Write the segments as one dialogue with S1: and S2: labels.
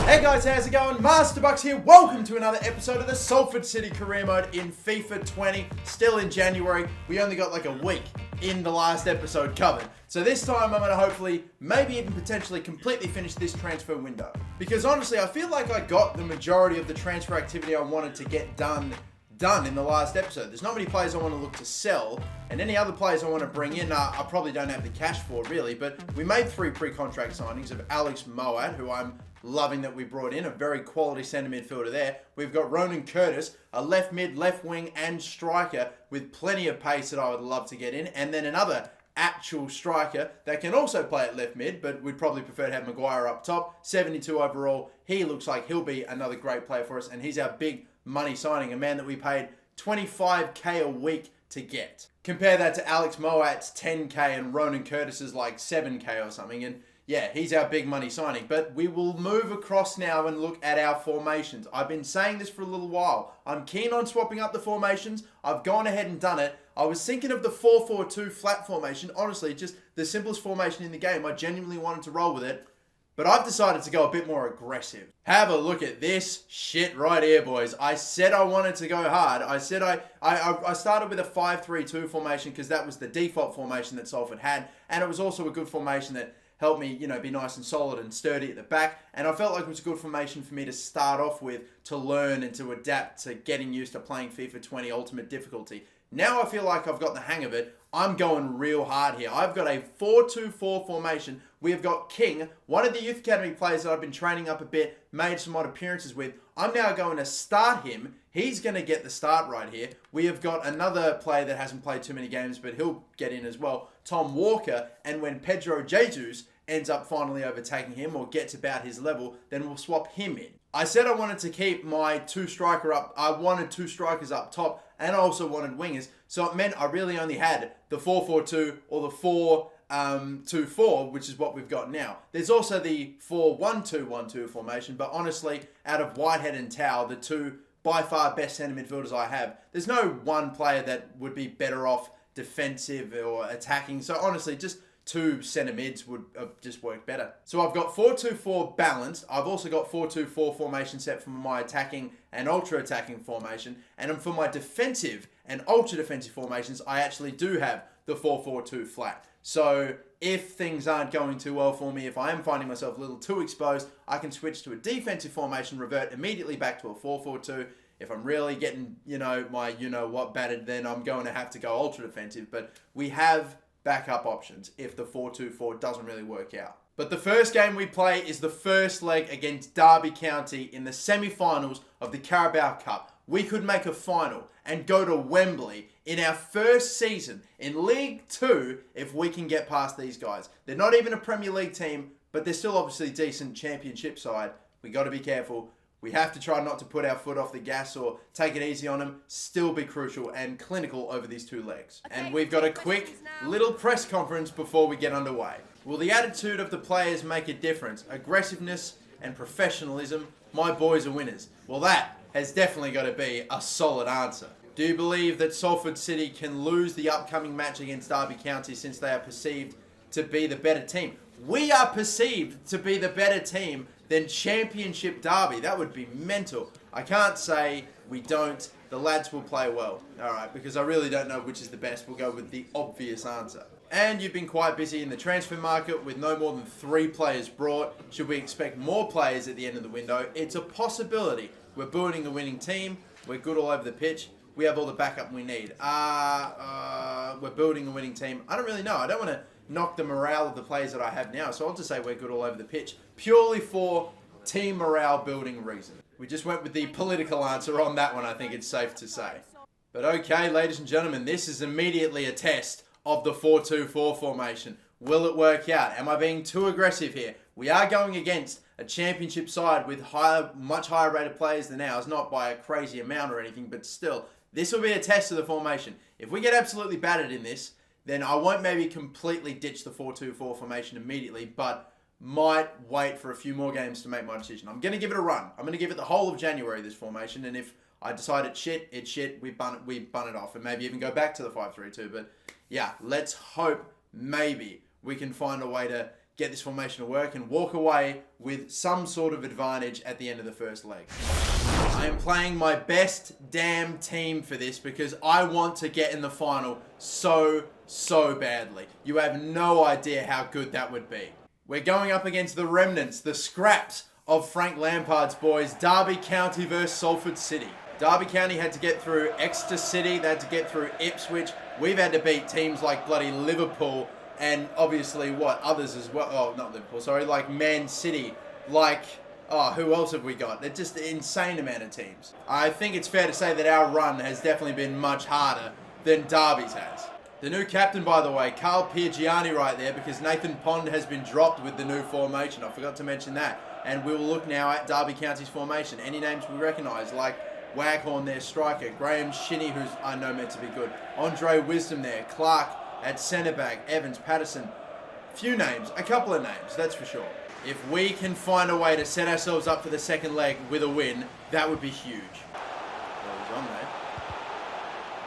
S1: Hey guys, how's it going? MasterBucks here. Welcome to another episode of the Salford City Career Mode in FIFA 20. Still in January. We only got like a week in the last episode covered. So this time I'm going to hopefully, maybe even potentially completely finish this transfer window. Because honestly, I feel like I got the majority of the transfer activity I wanted to get done in the last episode. There's not many players I want to look to sell, and any other players I want to bring in, I probably don't have the cash for really, but we made 3 pre-contract signings of Alex Moat, who I'm loving that we brought in, a very quality centre midfielder there. We've got Ronan Curtis, a left mid, left wing and striker with plenty of pace that I would love to get in, and then another actual striker that can also play at left mid, but we'd probably prefer to have Maguire up top. 72 overall. He looks like he'll be another great player for us, and he's our big money signing, a man that we paid 25k a week to get. Compare that to Alex Moat's 10k and Ronan Curtis's like 7k or something, and yeah, he's our big money signing. But we will move across now and look at our formations. I've been saying this for a little while. I'm keen on swapping up the formations. I've gone ahead and done it. I was thinking of the 4-4-2 flat formation. Honestly, just the simplest formation in the game. I genuinely wanted to roll with it. But I've decided to go a bit more aggressive. Have a look at this shit right here, boys. I said I wanted to go hard. I said I started with a 5-3-2 formation because that was the default formation that Salford had. And it was also a good formation that helped me, be nice and solid and sturdy at the back. And I felt like it was a good formation for me to start off with, to learn and to adapt to getting used to playing FIFA 20 Ultimate Difficulty. Now I feel like I've got the hang of it. I'm going real hard here. I've got a 4-2-4 formation. We have got King, one of the Youth Academy players that I've been training up a bit, made some odd appearances with. I'm now going to start him. He's going to get the start right here. We have got another player that hasn't played too many games, but he'll get in as well, Tom Walker. And when Pedro Jesus ends up finally overtaking him or gets about his level, then we'll swap him in. I said I wanted to keep my 2 striker up. I wanted 2 strikers up top, and I also wanted wingers. So it meant I really only had the 4-4-2 or the 4-2-4, which is what we've got now. There's also the 4-1-2-1-2 formation, but honestly, out of Whitehead and Tao, the 2 by far best centre midfielders I have, there's no one player that would be better off defensive or attacking. So honestly, just 2 centre mids would have just worked better. So I've got 4-2-4 balanced. I've also got 4-2-4 formation set for my attacking and ultra attacking formation. And for my defensive and ultra defensive formations, I actually do have the 4-4-2 flat. So if things aren't going too well for me, if I am finding myself a little too exposed, I can switch to a defensive formation, revert immediately back to a 4-4-2. If I'm really getting, my what battered, then I'm going to have to go ultra defensive. But we have backup options if the 4-2-4 doesn't really work out. But the first game we play is the first leg against Derby County in the semi-finals of the Carabao Cup. We could make a final and go to Wembley in our first season in League 2 if we can get past these guys. They're not even a Premier League team, but they're still obviously decent championship side. We got to be careful. We have to try not to put our foot off the gas or take it easy on them. Still be crucial and clinical over these 2 legs. Okay, and we've got a quick little press conference before we get underway. Will the attitude of the players make a difference? Aggressiveness and professionalism? My boys are winners. Well, that has definitely got to be a solid answer. Do you believe that Salford City can lose the upcoming match against Derby County since they are perceived to be the better team? We are perceived to be the better team than Championship Derby. That would be mental. I can't say we don't. The lads will play well. Alright, because I really don't know which is the best. We'll go with the obvious answer. And you've been quite busy in the transfer market with no more than 3 players brought. Should we expect more players at the end of the window? It's a possibility. We're building a winning team. We're good all over the pitch. We have all the backup we need. We're building a winning team. I don't really know. I don't want to knock the morale of the players that I have now, so I'll just say we're good all over the pitch, purely for team morale building reasons. We just went with the political answer on that one, I think it's safe to say. But okay, ladies and gentlemen, this is immediately a test of the 4-2-4 formation. Will it work out? Am I being too aggressive here? We are going against a championship side with much higher rated players than ours, not by a crazy amount or anything, but still, this will be a test of the formation. If we get absolutely battered in this, then I won't maybe completely ditch the 4-2-4 formation immediately, but might wait for a few more games to make my decision. I'm going to give it a run. I'm going to give it the whole of January, this formation, and if I decide it's shit, we bun it off, and maybe even go back to the 5-3-2. But yeah, let's hope maybe we can find a way to get this formation to work and walk away with some sort of advantage at the end of the first leg. I am playing my best damn team for this because I want to get in the final so badly. You have no idea how good that would be. We're going up against the remnants, the scraps of Frank Lampard's boys, Derby County versus Salford City. Derby County had to get through Exeter City, they had to get through Ipswich. We've had to beat teams like bloody Liverpool and obviously others as well. Oh, not Liverpool, sorry, like Man City, like, who else have we got? They're just an insane amount of teams. I think it's fair to say that our run has definitely been much harder than Derby's has. The new captain, by the way, Carl Piergiani right there, because Nathan Pond has been dropped with the new formation. I forgot to mention that. And we'll look now at Derby County's formation. Any names we recognise, like Waghorn, their striker, Graham Shinney, who's I know meant to be good, Andre Wisdom there, Clark at centre-back, Evans, Patterson. Few names, a couple of names, that's for sure. If we can find a way to set ourselves up for the second leg with a win, that would be huge. Well, he's on there.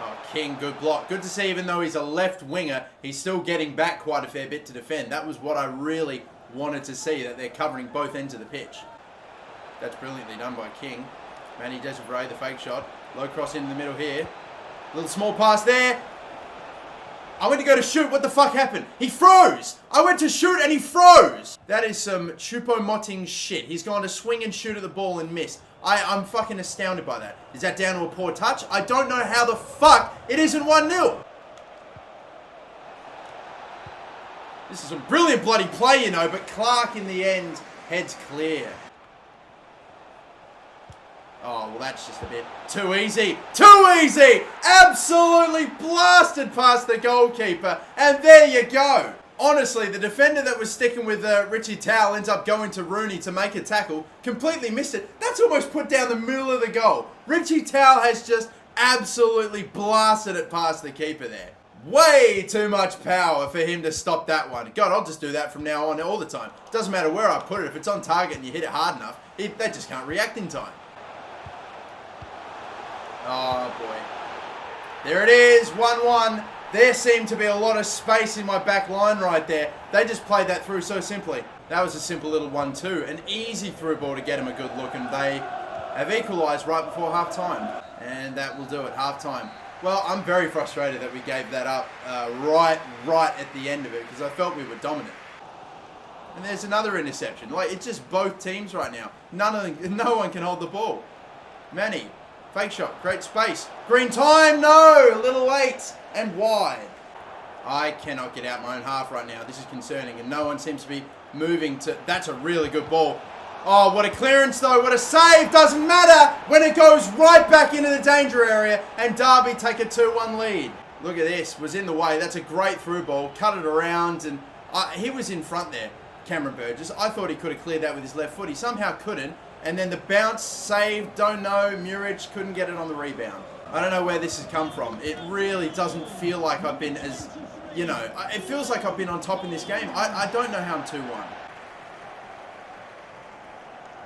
S1: Oh, King, good block. Good to see, even though he's a left winger, he's still getting back quite a fair bit to defend. That was what I really wanted to see, that they're covering both ends of the pitch. That's brilliantly done by King. Manny Desivray, the fake shot. Low cross in the middle here. Little small pass there. I went to go to shoot. What the fuck happened? He froze. I went to shoot and he froze. That is some Choupo-Moting shit. He's gone to swing and shoot at the ball and miss. I'm fucking astounded by that. Is that down to a poor touch? I don't know how the fuck it isn't 1-0. This is a brilliant bloody play, you know, but Clark in the end heads clear. Oh, well, that's just a bit too easy. Too easy! Absolutely blasted past the goalkeeper. And there you go. Honestly, the defender that was sticking with Richie Towell ends up going to Rooney to make a tackle. Completely missed it. That's almost put down the middle of the goal. Richie Towell has just absolutely blasted it past the keeper there. Way too much power for him to stop that one. God, I'll just do that from now on all the time. Doesn't matter where I put it. If it's on target and you hit it hard enough, they just can't react in time. Oh, boy. There it is, 1-1. There seemed to be a lot of space in my back line right there. They just played that through so simply. That was a simple little 1-2. An easy through ball to get him a good look, and they have equalised right before half-time. And that will do it, half-time. Well, I'm very frustrated that we gave that up right at the end of it, because I felt we were dominant. And there's another interception. Like, it's just both teams right now. No one can hold the ball. Manny. Fake shot, great space. Green time, no! A little late and wide. I cannot get out my own half right now. This is concerning, and no one seems to be moving to... That's a really good ball. Oh, what a clearance, though. What a save. Doesn't matter when it goes right back into the danger area, and Derby take a 2-1 lead. Look at this. Was in the way. That's a great through ball. Cut it around, and he was in front there, Cameron Burgess. I thought he could have cleared that with his left foot. He somehow couldn't. And then the bounce, save, don't know, Muric couldn't get it on the rebound. I don't know where this has come from. It really doesn't feel like I've been as, it feels like I've been on top in this game. I don't know how I'm 2-1.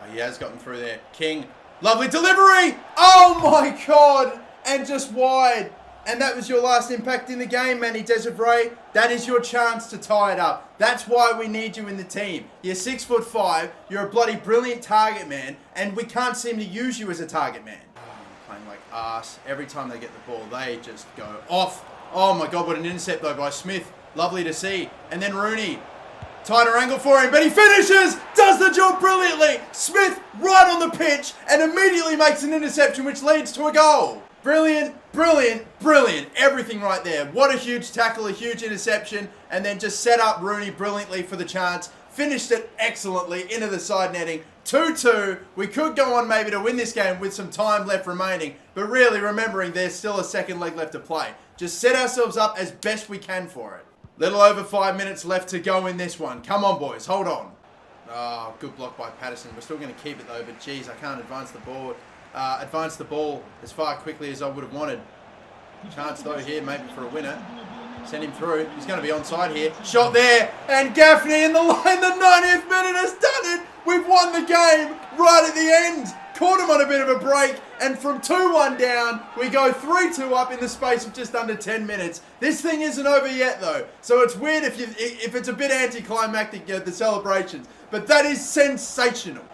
S1: Oh, he has gotten through there. King, lovely delivery! Oh my God! And just wide. And that was your last impact in the game, Manny Desivray. That is your chance to tie it up. That's why we need you in the team. You're 6'5", you're a bloody brilliant target man, and we can't seem to use you as a target man. Oh, I'm playing like arse. Every time they get the ball, they just go off. Oh my God, what an intercept though by Smith. Lovely to see. And then Rooney. Tighter angle for him, but he finishes! Does the job brilliantly! Smith right on the pitch and immediately makes an interception which leads to a goal. Brilliant, brilliant, brilliant. Everything right there. What a huge tackle, a huge interception, and then just set up Rooney brilliantly for the chance. Finished it excellently into the side netting. 2-2. We could go on maybe to win this game with some time left remaining, but really remembering there's still a second leg left to play. Just set ourselves up as best we can for it. Little over 5 minutes left to go in this one. Come on, boys. Hold on. Oh, good block by Patterson. We're still going to keep it though, but geez, I can't advance the ball. Advance the ball as far quickly as I would have wanted. Chance though here, maybe for a winner. Send him through. He's going to be onside here. Shot there, and Gaffney in the line. The 90th minute has done it. We've won the game right at the end. caught him on a bit of a break, and from 2-1 down, we go 3-2 up in the space of just under 10 minutes. This thing isn't over yet, though, so it's weird if it's a bit anticlimactic, the celebrations, but that is sensational.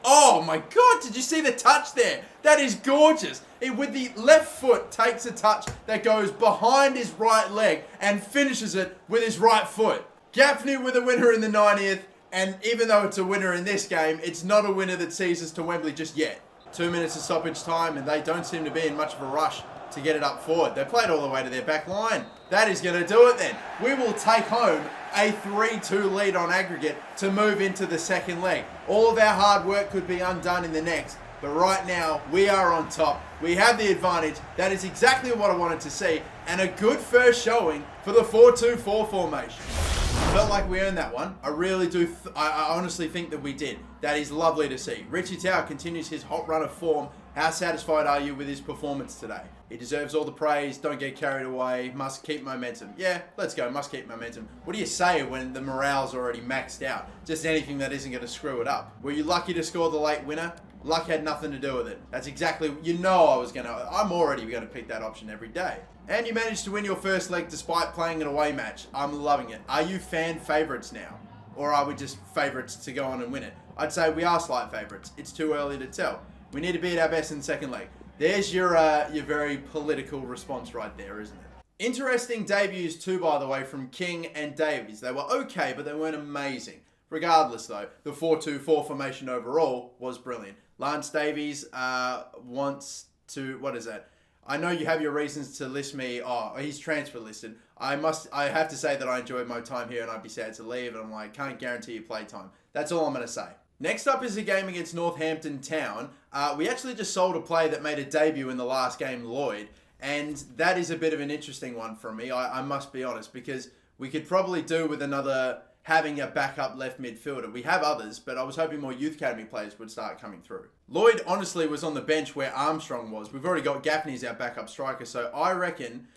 S1: Oh my God, did you see the touch there? That is gorgeous. With the left foot takes a touch that goes behind his right leg and finishes it with his right foot. Gaffney with a winner in the 90th, and even though it's a winner in this game, it's not a winner that sees us to Wembley just yet. 2 minutes of stoppage time, and they don't seem to be in much of a rush to get it up forward. They played all the way to their back line. That is going to do it then. We will take home a 3-2 lead on aggregate to move into the second leg. All of our hard work could be undone in the next, but right now we are on top. We have the advantage. That is exactly what I wanted to see, and a good first showing for the 4-2-4 formation. Felt like we earned that one. I really do. I honestly think that we did. That is lovely to see. Richie Tower continues his hot run of form. How satisfied are you with his performance today? He deserves all the praise. Don't get carried away. Must keep momentum. Yeah, let's go. Must keep momentum. What do you say when the morale's already maxed out? Just anything that isn't going to screw it up. Were you lucky to score the late winner? Luck had nothing to do with it. That's exactly, I'm already going to pick that option every day. And you managed to win your first leg despite playing an away match. I'm loving it. Are you fan favourites now? Or are we just favourites to go on and win it? I'd say we are slight favourites. It's too early to tell. We need to be at our best in the second leg. There's your very political response right there, isn't it? Interesting debuts too, by the way, from King and Davies. They were okay, but they weren't amazing. Regardless, though, the 4-2-4 formation overall was brilliant. Lance Davies wants to... What is that? I know you have your reasons to list me. Oh, he's transfer listed. I have to say that I enjoyed my time here and I'd be sad to leave. And I'm like, can't guarantee you play time. That's all I'm going to say. Next up is a game against Northampton Town. We actually just sold a player that made a debut in the last game, Lloyd. And that is a bit of an interesting one for me, I must be honest, because we could probably do with having a backup left midfielder. We have others, but I was hoping more youth academy players would start coming through. Lloyd honestly was on the bench where Armstrong was. We've already got Gaffney as our backup striker, so I reckon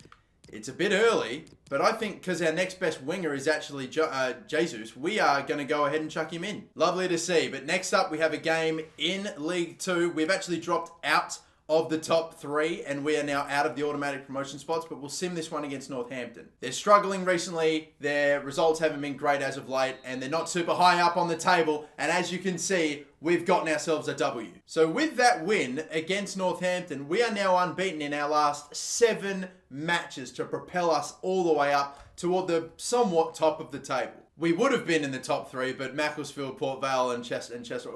S1: it's a bit early, but I think because our next best winger is actually Jesus, we are going to go ahead and chuck him in. Lovely to see, but next up we have a game in League 2. We've actually dropped out of the top 3, and we are now out of the automatic promotion spots, but we'll sim this one against Northampton. They're struggling recently, their results haven't been great as of late, and they're not super high up on the table, and as you can see, we've gotten ourselves a W. So with that win against Northampton, we are now unbeaten in our last 7 matches to propel us all the way up toward the somewhat top of the table. We would have been in the top 3, but Macclesfield, Port Vale, and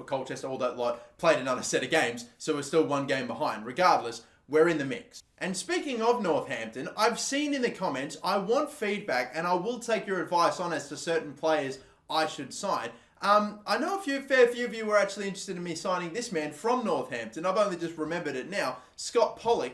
S1: Colchester, all that lot, played another set of games, so we're still 1 game behind. Regardless, we're in the mix. And speaking of Northampton, I've seen in the comments, I want feedback, and I will take your advice on as to certain players I should sign. I know a fair few of you were actually interested in me signing this man from Northampton. I've only just remembered it now. Scott Pollock.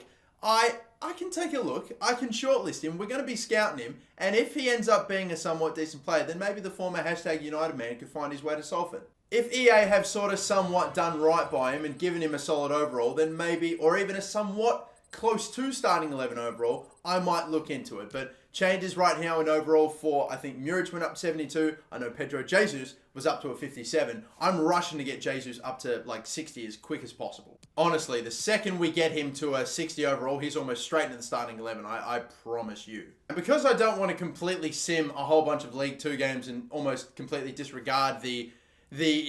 S1: I can take a look. I can shortlist him. We're going to be scouting him. And if he ends up being a somewhat decent player, then maybe the former #United man could find his way to Salford. If EA have sort of somewhat done right by him and given him a solid overall, then maybe, or even a somewhat close to starting 11 overall, I might look into it. But changes right now in overall for, I think Muric went up 72. I know Pedro Jesus was up to a 57. I'm rushing to get Jesus up to like 60 as quick as possible. Honestly, the second we get him to a 60 overall, he's almost straight into the starting 11. I promise you. And because I don't want to completely sim a whole bunch of League 2 games and almost completely disregard the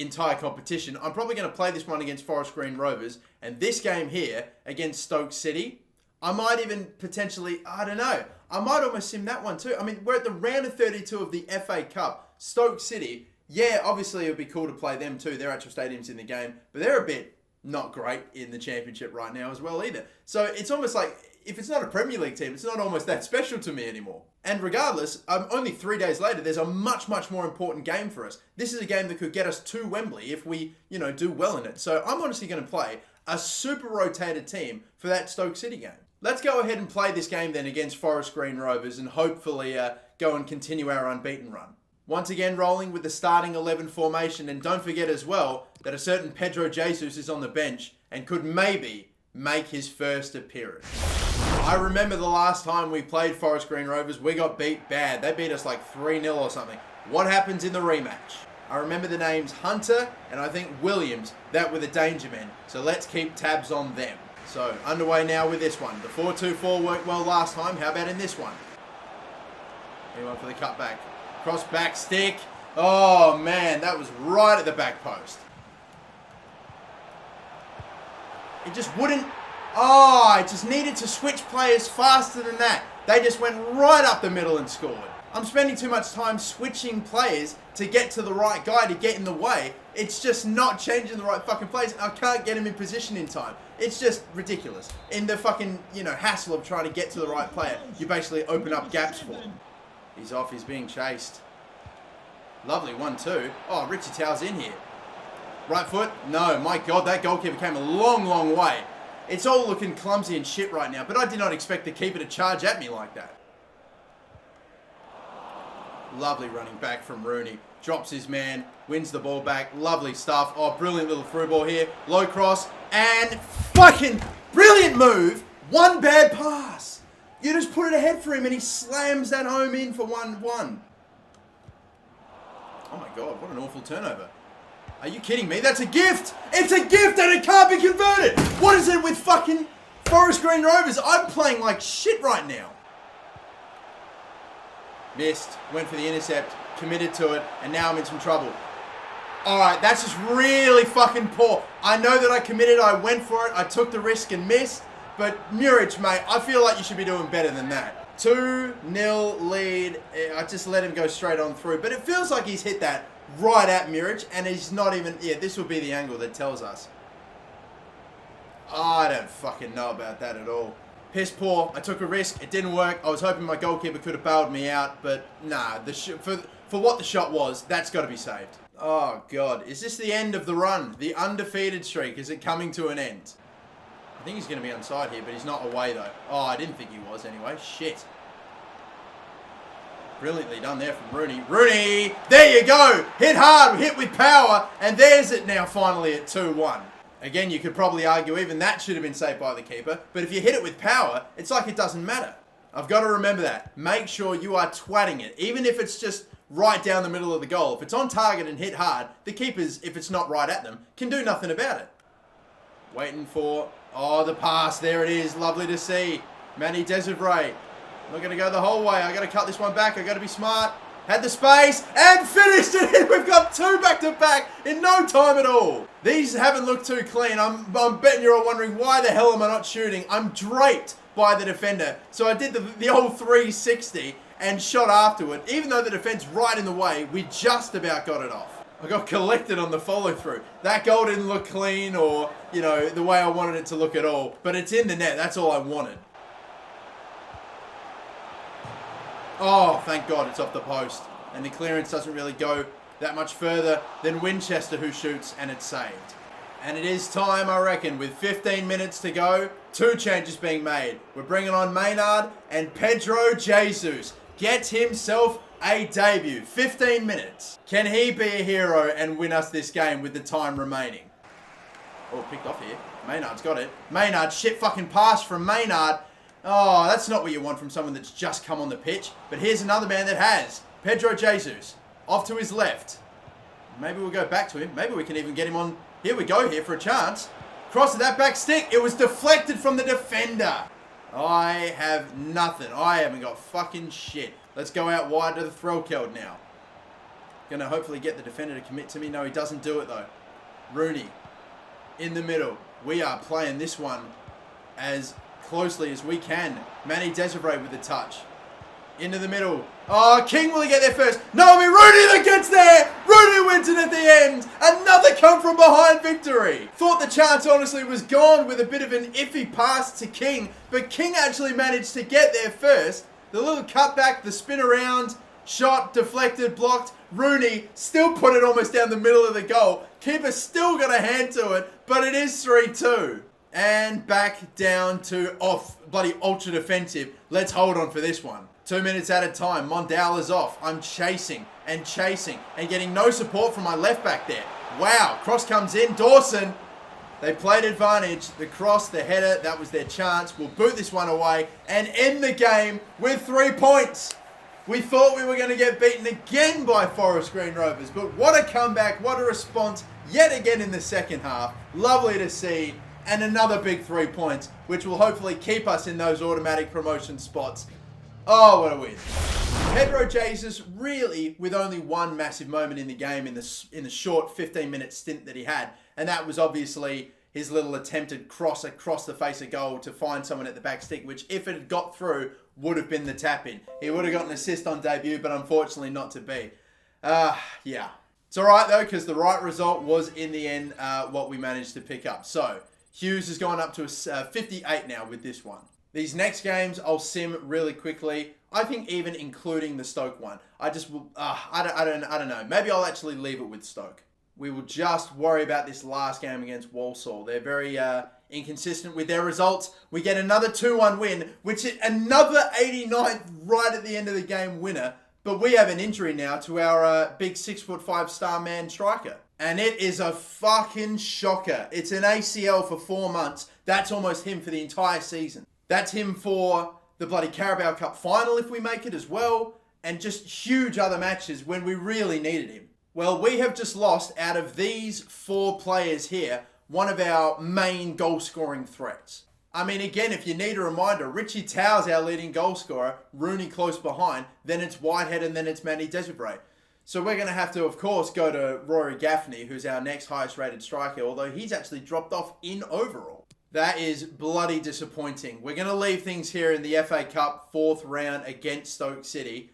S1: entire competition, I'm probably going to play this one against Forest Green Rovers, and this game here against Stoke City, I might even potentially, I don't know, I might almost sim that one too. I mean, we're at the round of 32 of the FA Cup. Stoke City, yeah, obviously it would be cool to play them too. Their actual stadium's in the game, but they're a bit not great in the Championship right now as well either. So it's almost like, if it's not a Premier League team, it's not almost that special to me anymore. And regardless, only 3 days later, there's a much, much more important game for us. This is a game that could get us to Wembley if we, do well in it. So I'm honestly going to play a super rotated team for that Stoke City game. Let's go ahead and play this game then against Forest Green Rovers and hopefully go and continue our unbeaten run. Once again, rolling with the starting 11 formation. And don't forget as well that a certain Pedro Jesus is on the bench and could maybe make his first appearance. I remember the last time we played Forest Green Rovers, we got beat bad. They beat us like 3-0 or something. What happens in the rematch? I remember the names Hunter and I think Williams that were the danger men. So let's keep tabs on them. So underway now with this one. The 4-2-4 worked well last time. How about in this one? Anyone for the cutback? Cross back stick. Oh man, that was right at the back post. It just wouldn't. Oh, I just needed to switch players faster than that. They just went right up the middle and scored. I'm spending too much time switching players to get to the right guy to get in the way. It's just not changing the right fucking place. I can't get him in position in time. It's just ridiculous. In the fucking, hassle of trying to get to the right player, you basically open up gaps for him. He's off. He's being chased. Lovely 1-2. Oh, Richie Tow's in here. Right foot? No, my God, that goalkeeper came a long, long way. It's all looking clumsy and shit right now, but I did not expect the keeper to charge at me like that. Lovely running back from Rooney. Drops his man, wins the ball back. Lovely stuff. Oh, brilliant little through ball here. Low cross, and fucking brilliant move. One bad pass. You just put it ahead for him, and he slams that home in for 1-1. Oh my God, what an awful turnover. Are you kidding me? That's a gift! It's a gift and it can't be converted! What is it with fucking Forest Green Rovers? I'm playing like shit right now. Missed, went for the intercept, committed to it, and now I'm in some trouble. Alright, that's just really fucking poor. I know that I committed, I went for it, I took the risk and missed, but Muric, mate, I feel like you should be doing better than that. 2-0 lead, I just let him go straight on through, but it feels like he's hit that right at Muric, and he's not even, this will be the angle that tells us. I don't fucking know about that at all. Piss poor. I took a risk. It didn't work. I was hoping my goalkeeper could have bailed me out, but nah. For what the shot was, that's got to be saved. Oh, God. Is this the end of the run? The undefeated streak? Is it coming to an end? I think he's going to be onside here, but he's not away, though. Oh, I didn't think he was anyway. Shit. Brilliantly done there from Rooney. Rooney! There you go! Hit hard, hit with power, and there's it now finally at 2-1. Again, you could probably argue even that should have been saved by the keeper, but if you hit it with power, it's like it doesn't matter. I've got to remember that. Make sure you are twatting it, even if it's just right down the middle of the goal. If it's on target and hit hard, the keepers, if it's not right at them, can do nothing about it. Waiting for, the pass, there it is, lovely to see. Manny Desivray. Not going to go the whole way. I got to cut this one back. I got to be smart. Had the space and finished it. We've got two back-to-back in no time at all. These haven't looked too clean. I'm betting you're all wondering why the hell am I not shooting. I'm draped by the defender. So I did the old 360 and shot afterward. Even though the defense right in the way, we just about got it off. I got collected on the follow-through. That goal didn't look clean or, the way I wanted it to look at all. But it's in the net. That's all I wanted. Oh, thank God it's off the post. And the clearance doesn't really go that much further than Winchester, who shoots, and it's saved. And it is time, I reckon, with 15 minutes to go, 2 changes being made. We're bringing on Maynard and Pedro Jesus. Gets himself a debut. 15 minutes. Can he be a hero and win us this game with the time remaining? Oh, picked off here. Maynard's got it. Maynard, shit fucking pass from Maynard. Oh, that's not what you want from someone that's just come on the pitch. But here's another man that has. Pedro Jesus. Off to his left. Maybe we'll go back to him. Maybe we can even get him on. Here we go here for a chance. Cross to that back stick. It was deflected from the defender. I have nothing. I haven't got fucking shit. Let's go out wide to the Threlkeld now. Gonna hopefully get the defender to commit to me. No, he doesn't do it though. Rooney. In the middle. We are playing this one as closely as we can. Manny Desivray with the touch. Into the middle. Oh, King, will he get there first? No, it'll be Rooney that gets there. Rooney wins it at the end. Another come from behind victory. Thought the chance honestly was gone with a bit of an iffy pass to King, but King actually managed to get there first. The little cutback, the spin around, shot, deflected, blocked. Rooney still put it almost down the middle of the goal. Keeper still got a hand to it, but it is 3-2. And back down to bloody ultra defensive. Let's hold on for this one. 2 minutes at a time. Mondale is off. I'm chasing and getting no support from my left back there. Wow. Cross comes in. Dawson. They played advantage. The cross, the header, that was their chance. We'll boot this one away and end the game with 3 points. We thought we were going to get beaten again by Forest Green Rovers, but what a comeback, what a response yet again in the second half. Lovely to see, and another big 3 points, which will hopefully keep us in those automatic promotion spots. Oh, what a win. Pedro Jesus really with only one massive moment in the game in the short 15-minute stint that he had, and that was obviously his little attempted cross across the face of goal to find someone at the back stick, which if it had got through, would have been the tap-in. He would have got an assist on debut, but unfortunately not to be. Yeah. It's all right, though, because the right result was, in the end, what we managed to pick up. So, Hughes has gone up to 58 now with this one. These next games, I'll sim really quickly. I think even including the Stoke one. I don't know. Maybe I'll actually leave it with Stoke. We will just worry about this last game against Walsall. They're very inconsistent with their results. We get another 2-1 win, which is another 89th right at the end of the game winner. But we have an injury now to our big 6'5" star man striker. And it is a fucking shocker. It's an ACL for 4 months. That's almost him for the entire season. That's him for the bloody Carabao Cup final if we make it as well. And just huge other matches when we really needed him. Well, we have just lost, out of these 4 players here, one of our main goal-scoring threats. I mean, again, if you need a reminder, Richie Tow's our leading goal scorer, Rooney close behind, then it's Whitehead, and then it's Manny Desiree. So we're going to have to, of course, go to Rory Gaffney, who's our next highest-rated striker, although he's actually dropped off in overall. That is bloody disappointing. We're going to leave things here in the FA Cup 4th round against Stoke City.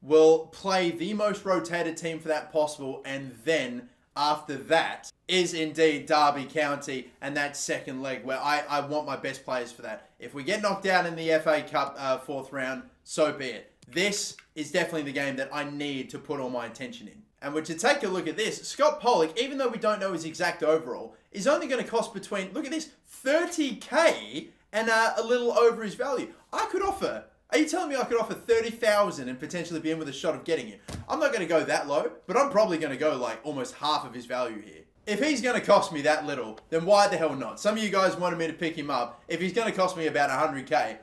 S1: We'll play the most rotated team for that possible, and then after that is indeed Derby County and that second leg where I want my best players for that. If we get knocked out in the FA Cup 4th round, so be it. This is definitely the game that I need to put all my attention in. And to take a look at this, Scott Pollock, even though we don't know his exact overall, is only going to cost between, look at this, 30k and a little over his value. Are you telling me I could offer 30,000 and potentially be in with a shot of getting him? I'm not going to go that low, but I'm probably going to go like almost half of his value here. If he's going to cost me that little, then why the hell not? Some of you guys wanted me to pick him up. If he's going to cost me about 100k,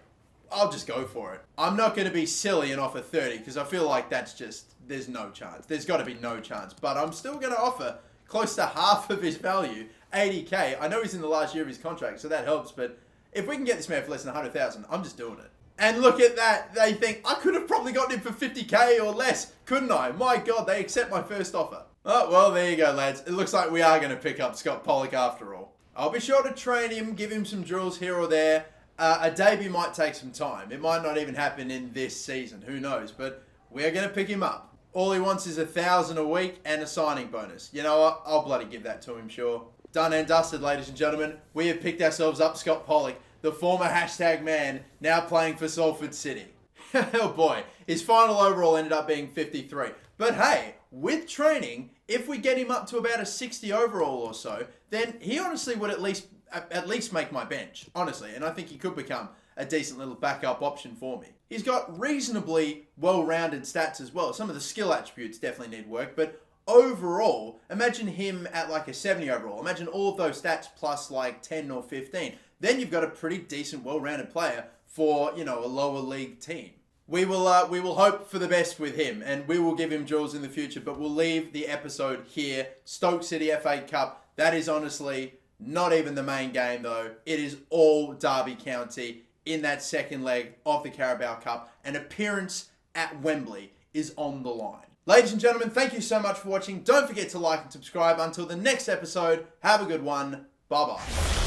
S1: I'll just go for it. I'm not going to be silly and offer 30 because I feel like that's just, there's no chance. There's got to be no chance. But I'm still going to offer close to half of his value, 80k. I know he's in the last year of his contract, so that helps. But if we can get this man for less than 100,000, I'm just doing it. And look at that. They think, I could have probably gotten him for 50k or less, couldn't I? My God, they accept my first offer. Oh, well, there you go, lads. It looks like we are going to pick up Scott Pollock after all. I'll be sure to train him, give him some drills here or there. A debut might take some time. It might not even happen in this season. Who knows? But we are going to pick him up. All he wants is 1,000 a week and a signing bonus. You know what? I'll bloody give that to him, sure. Done and dusted, ladies and gentlemen. We have picked ourselves up Scott Pollock, the former hashtag man, now playing for Salford City. Oh boy, his final overall ended up being 53. But hey, with training, if we get him up to about a 60 overall or so, then he honestly would at least make my bench, honestly. And I think he could become a decent little backup option for me. He's got reasonably well-rounded stats as well. Some of the skill attributes definitely need work, but overall, imagine him at like a 70 overall. Imagine all of those stats plus like 10 or 15. Then you've got a pretty decent, well-rounded player for, you know, a lower league team. We will hope for the best with him, and we will give him drills in the future, but we'll leave the episode here. Stoke City FA Cup, that is honestly not even the main game though. It is all Derby County in that second leg of the Carabao Cup. An appearance at Wembley is on the line. Ladies and gentlemen, thank you so much for watching. Don't forget to like and subscribe. Until the next episode, have a good one. Bye-bye.